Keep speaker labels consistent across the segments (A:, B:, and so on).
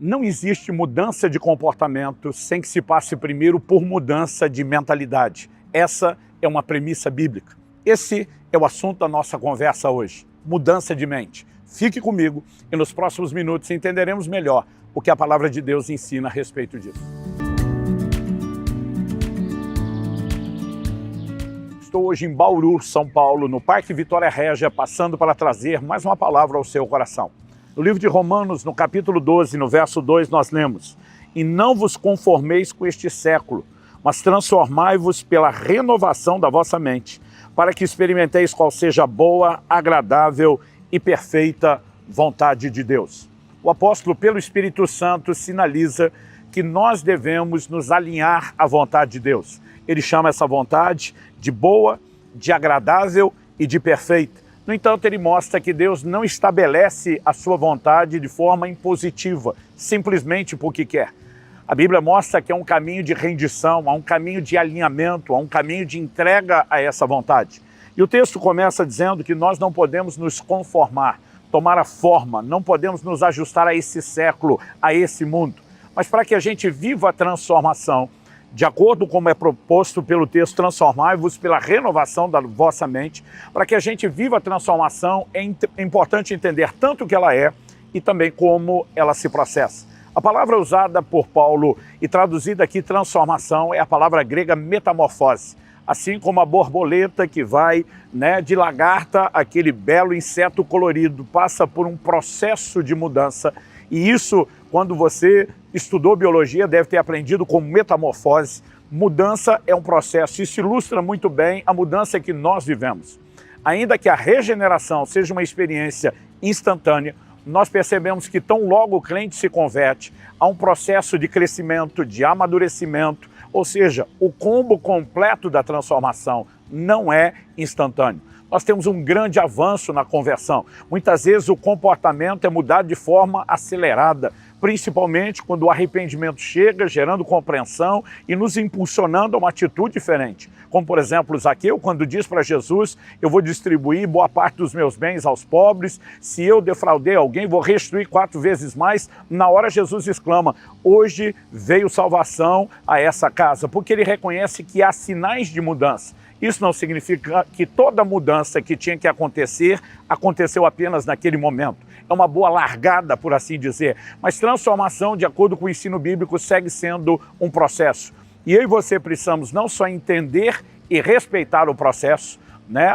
A: Não existe mudança de comportamento sem que se passe primeiro por mudança de mentalidade. Essa é uma premissa bíblica. Esse é o assunto da nossa conversa hoje, mudança de mente. Fique comigo e nos próximos minutos entenderemos melhor o que a palavra de Deus ensina a respeito disso. Estou hoje em Bauru, São Paulo, no Parque Vitória Régia, passando para trazer mais uma palavra ao seu coração. No livro de Romanos, no capítulo 12, no verso 2, nós lemos: "E não vos conformeis com este século, mas transformai-vos pela renovação da vossa mente, para que experimenteis qual seja a boa, agradável e perfeita vontade de Deus." O apóstolo, pelo Espírito Santo, sinaliza que nós devemos nos alinhar à vontade de Deus. Ele chama essa vontade de boa, de agradável e de perfeita. No entanto, ele mostra que Deus não estabelece a sua vontade de forma impositiva, simplesmente porque quer. A Bíblia mostra que é um caminho de rendição, há um caminho de alinhamento, há um caminho de entrega a essa vontade. E o texto começa dizendo que nós não podemos nos conformar, tomar a forma, não podemos nos ajustar a esse século, a esse mundo. Mas para que a gente viva a transformação, de acordo com como é proposto pelo texto, transformai-vos pela renovação da vossa mente. Para que a gente viva a transformação, é importante entender tanto o que ela é e também como ela se processa. A palavra usada por Paulo e traduzida aqui, transformação, é a palavra grega metamorfose. Assim como a borboleta que vai de lagarta, aquele belo inseto colorido, passa por um processo de mudança. E isso, quando você estudou biologia, deve ter aprendido como metamorfose. Mudança é um processo. Isso ilustra muito bem a mudança que nós vivemos. Ainda que a regeneração seja uma experiência instantânea, nós percebemos que tão logo o crente se converte, há um processo de crescimento, de amadurecimento, ou seja, o combo completo da transformação não é instantâneo. Nós temos um grande avanço na conversão. Muitas vezes o comportamento é mudado de forma acelerada, principalmente quando o arrependimento chega, gerando compreensão e nos impulsionando a uma atitude diferente. Como, por exemplo, Zaqueu, quando diz para Jesus: "Eu vou distribuir boa parte dos meus bens aos pobres, se eu defraudei alguém, vou restituir 4 vezes mais." Na hora Jesus exclama: "Hoje veio salvação a essa casa", porque ele reconhece que há sinais de mudança. Isso não significa que toda mudança que tinha que acontecer, aconteceu apenas naquele momento. É uma boa largada, por assim dizer. Mas transformação, de acordo com o ensino bíblico, segue sendo um processo. E eu e você precisamos não só entender e respeitar o processo,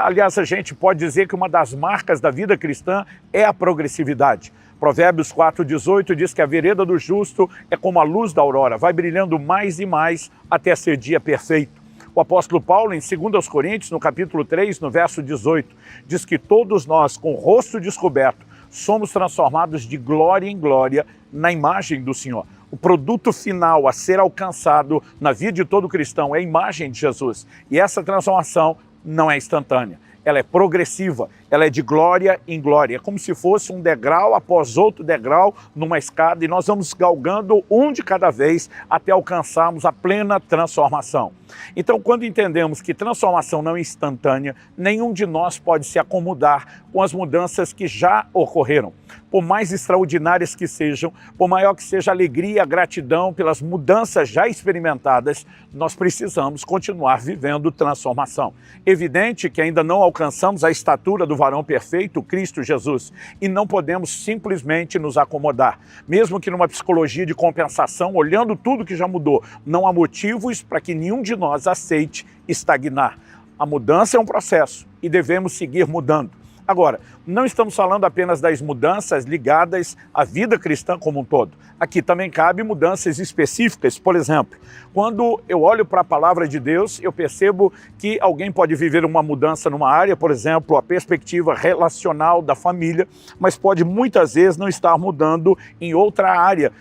A: Aliás, a gente pode dizer que uma das marcas da vida cristã é a progressividade. Provérbios 4,18 diz que a vereda do justo é como a luz da aurora, vai brilhando mais e mais até ser dia perfeito. O apóstolo Paulo, em 2 Coríntios, no capítulo 3, no verso 18, diz que todos nós, com o rosto descoberto, somos transformados de glória em glória na imagem do Senhor. O produto final a ser alcançado na vida de todo cristão é a imagem de Jesus. E essa transformação não é instantânea, ela é progressiva, ela é de glória em glória. É como se fosse um degrau após outro degrau numa escada e nós vamos galgando um de cada vez até alcançarmos a plena transformação. Então, quando entendemos que transformação não é instantânea, nenhum de nós pode se acomodar com as mudanças que já ocorreram. Por mais extraordinárias que sejam, por maior que seja a alegria, a gratidão pelas mudanças já experimentadas, nós precisamos continuar vivendo transformação. Evidente que ainda não alcançamos a estatura do varão perfeito, Cristo Jesus, e não podemos simplesmente nos acomodar. Mesmo que numa psicologia de compensação, olhando tudo que já mudou, não há motivos para que nenhum de nós aceite estagnar. A mudança é um processo e devemos seguir mudando. Agora, não estamos falando apenas das mudanças ligadas à vida cristã como um todo. Aqui também cabe mudanças específicas. Por exemplo, quando eu olho para a palavra de Deus, eu percebo que alguém pode viver uma mudança numa área, por exemplo, a perspectiva relacional da família, mas pode muitas vezes não estar mudando em outra área,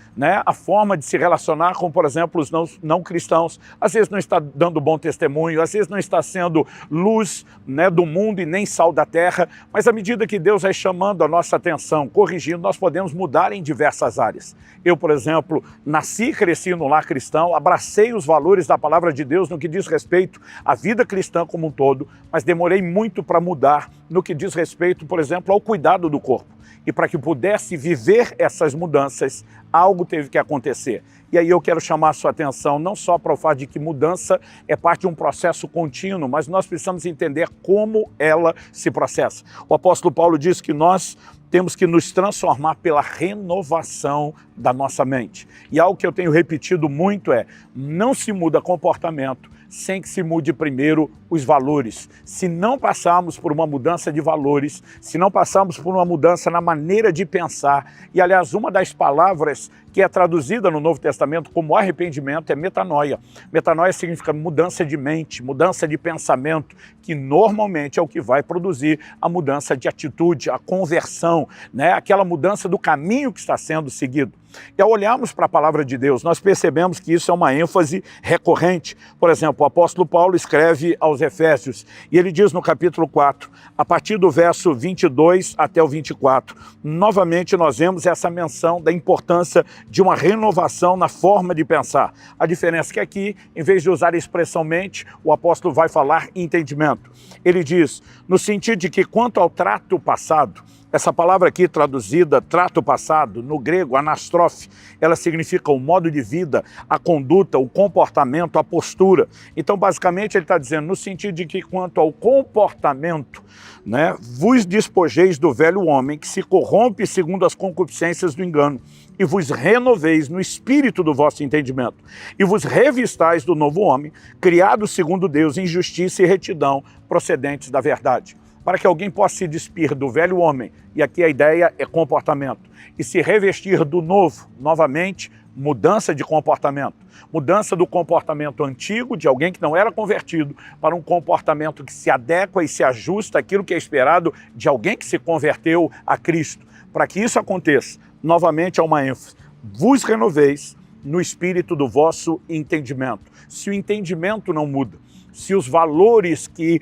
A: A forma de se relacionar com, por exemplo, os não cristãos. Às vezes não está dando bom testemunho, às vezes não está sendo luz do mundo e nem sal da terra, mas à medida que Deus vai chamando a nossa atenção, corrigindo, nós podemos mudar em diversas áreas. Eu, por exemplo, nasci e cresci no lar cristão, abracei os valores da palavra de Deus no que diz respeito à vida cristã como um todo, mas demorei muito para mudar no que diz respeito, por exemplo, ao cuidado do corpo. E para que pudesse viver essas mudanças, algo teve que acontecer. E aí eu quero chamar a sua atenção não só para o fato de que mudança é parte de um processo contínuo, mas nós precisamos entender como ela se processa. O apóstolo Paulo diz que nós temos que nos transformar pela renovação da nossa mente. E algo que eu tenho repetido muito é, não se muda comportamento sem que se mude primeiro os valores. Se não passarmos por uma mudança de valores, se não passarmos por uma mudança na maneira de pensar, e aliás, uma das palavras que é traduzida no Novo Testamento como arrependimento é metanoia. Metanoia significa mudança de mente, mudança de pensamento, que normalmente é o que vai produzir a mudança de atitude, a conversão, né? Aquela mudança do caminho que está sendo seguido. E ao olharmos para a palavra de Deus, nós percebemos que isso é uma ênfase recorrente. Por exemplo, o apóstolo Paulo escreve aos Efésios, e ele diz no capítulo 4, a partir do verso 22 até o 24, novamente nós vemos essa menção da importância de uma renovação na forma de pensar. A diferença é que aqui, em vez de usar a expressão mente, o apóstolo vai falar entendimento. Ele diz, no sentido de que quanto ao trato passado, essa palavra aqui traduzida, trato passado, no grego, anastrofe, ela significa o modo de vida, a conduta, o comportamento, a postura. Então, basicamente, ele está dizendo no sentido de que quanto ao comportamento, né, vos despojeis do velho homem que se corrompe segundo as concupiscências do engano, e vos renoveis no espírito do vosso entendimento, e vos revistais do novo homem, criado segundo Deus em justiça e retidão, procedentes da verdade. Para que alguém possa se despir do velho homem, e aqui a ideia é comportamento, e se revestir do novo, novamente, mudança de comportamento. Mudança do comportamento antigo, de alguém que não era convertido, para um comportamento que se adequa e se ajusta àquilo que é esperado de alguém que se converteu a Cristo. Para que isso aconteça, novamente há uma ênfase. Vos renoveis no espírito do vosso entendimento. Se o entendimento não muda, se os valores que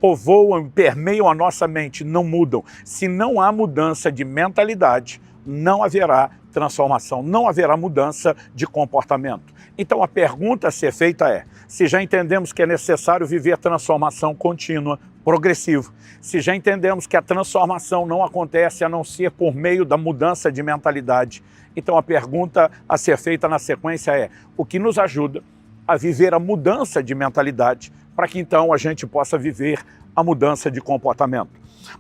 A: povoam, permeiam a nossa mente não mudam, se não há mudança de mentalidade, não haverá transformação, não haverá mudança de comportamento. Então a pergunta a ser feita é, se já entendemos que é necessário viver transformação contínua, progressiva, se já entendemos que a transformação não acontece a não ser por meio da mudança de mentalidade, então a pergunta a ser feita na sequência é, o que nos ajuda a viver a mudança de mentalidade, para que então a gente possa viver a mudança de comportamento.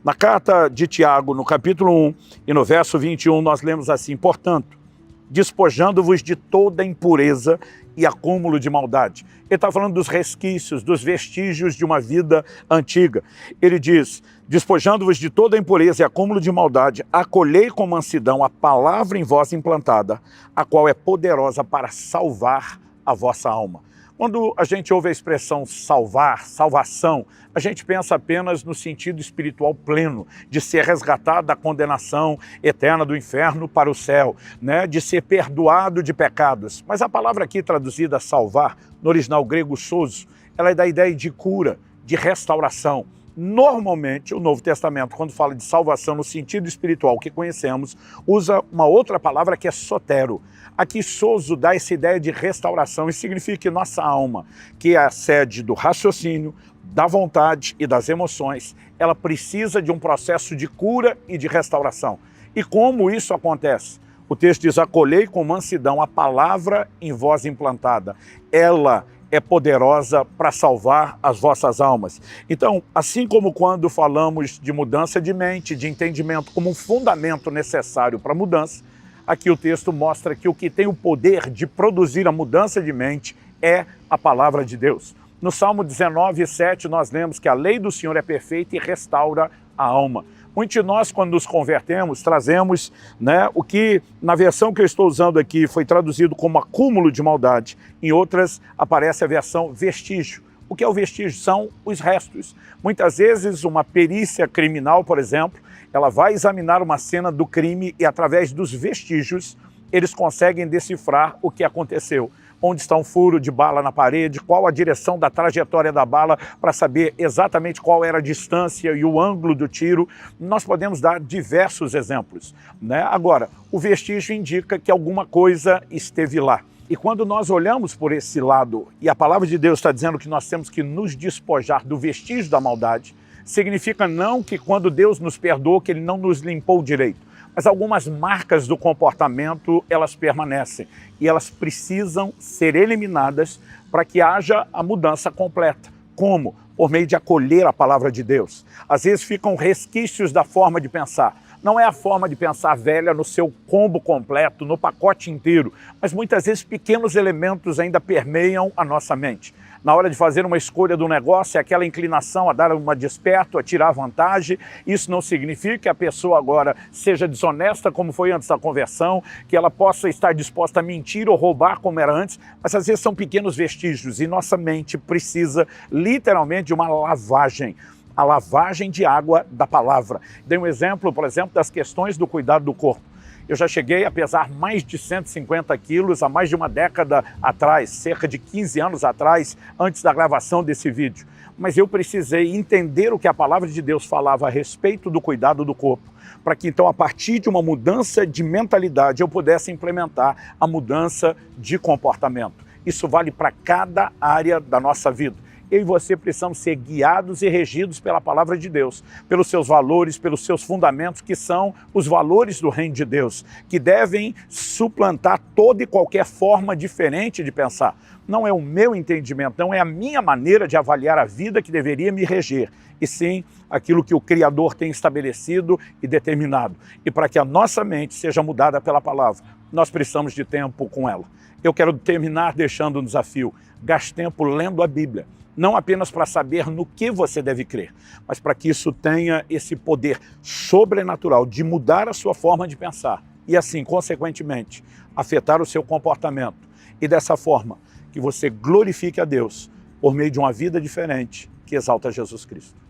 A: Na carta de Tiago, no capítulo 1 e no verso 21, nós lemos assim, portanto, despojando-vos de toda impureza e acúmulo de maldade. Ele está falando dos resquícios, dos vestígios de uma vida antiga. Ele diz, despojando-vos de toda impureza e acúmulo de maldade, acolhei com mansidão a palavra em vós implantada, a qual é poderosa para salvar a vossa alma. Quando a gente ouve a expressão salvar, salvação, a gente pensa apenas no sentido espiritual pleno, de ser resgatado da condenação eterna do inferno para o céu, de ser perdoado de pecados. Mas a palavra aqui traduzida salvar, no original grego sozo, ela é da ideia de cura, de restauração. Normalmente, o Novo Testamento, quando fala de salvação no sentido espiritual que conhecemos, usa uma outra palavra que é sotero. Aqui, sozo dá essa ideia de restauração. Isso significa que nossa alma, que é a sede do raciocínio, da vontade e das emoções, ela precisa de um processo de cura e de restauração. E como isso acontece? O texto diz, acolhei com mansidão a palavra em vós implantada. Ela é poderosa para salvar as vossas almas. Então, assim como quando falamos de mudança de mente, de entendimento como um fundamento necessário para a mudança, aqui o texto mostra que o que tem o poder de produzir a mudança de mente é a palavra de Deus. No Salmo 19:7 nós lemos que a lei do Senhor é perfeita e restaura a alma. Muitos de nós, quando nos convertemos, trazemos o que, na versão que eu estou usando aqui, foi traduzido como acúmulo de maldade. Em outras, aparece a versão vestígio. O que é o vestígio? São os restos. Muitas vezes, uma perícia criminal, por exemplo, ela vai examinar uma cena do crime e, através dos vestígios, eles conseguem decifrar o que aconteceu. Onde está um furo de bala na parede, qual a direção da trajetória da bala para saber exatamente qual era a distância e o ângulo do tiro. Nós podemos dar diversos exemplos. Agora, o vestígio indica que alguma coisa esteve lá. E quando nós olhamos por esse lado, e a palavra de Deus está dizendo que nós temos que nos despojar do vestígio da maldade, Significa não que quando Deus nos perdoa, que Ele não nos limpou direito. Mas algumas marcas do comportamento, elas permanecem. E elas precisam ser eliminadas para que haja a mudança completa. Como? Por meio de acolher a palavra de Deus. Às vezes ficam resquícios da forma de pensar. Não é a forma de pensar velha no seu combo completo, no pacote inteiro, mas muitas vezes pequenos elementos ainda permeiam a nossa mente. Na hora de fazer uma escolha do negócio, é aquela inclinação a dar uma desperto, a tirar vantagem. Isso não significa que a pessoa agora seja desonesta, como foi antes da conversão, que ela possa estar disposta a mentir ou roubar como era antes, mas às vezes são pequenos vestígios e nossa mente precisa literalmente de uma lavagem. A lavagem de água da palavra. Dei um exemplo, por exemplo, das questões do cuidado do corpo. Eu já cheguei a pesar mais de 150 quilos há mais de uma década atrás, cerca de 15 anos atrás, antes da gravação desse vídeo. Mas eu precisei entender o que a palavra de Deus falava a respeito do cuidado do corpo, para que então, a partir de uma mudança de mentalidade, eu pudesse implementar a mudança de comportamento. Isso vale para cada área da nossa vida. Eu e você precisamos ser guiados e regidos pela palavra de Deus, pelos seus valores, pelos seus fundamentos, que são os valores do reino de Deus, que devem suplantar toda e qualquer forma diferente de pensar. Não é o meu entendimento, não é a minha maneira de avaliar a vida que deveria me reger, e sim aquilo que o Criador tem estabelecido e determinado. E para que a nossa mente seja mudada pela palavra, nós precisamos de tempo com ela. Eu quero terminar deixando um desafio. Gaste tempo lendo a Bíblia. Não apenas para saber no que você deve crer, mas para que isso tenha esse poder sobrenatural de mudar a sua forma de pensar e assim, consequentemente, afetar o seu comportamento. E dessa forma, que você glorifique a Deus por meio de uma vida diferente que exalta Jesus Cristo.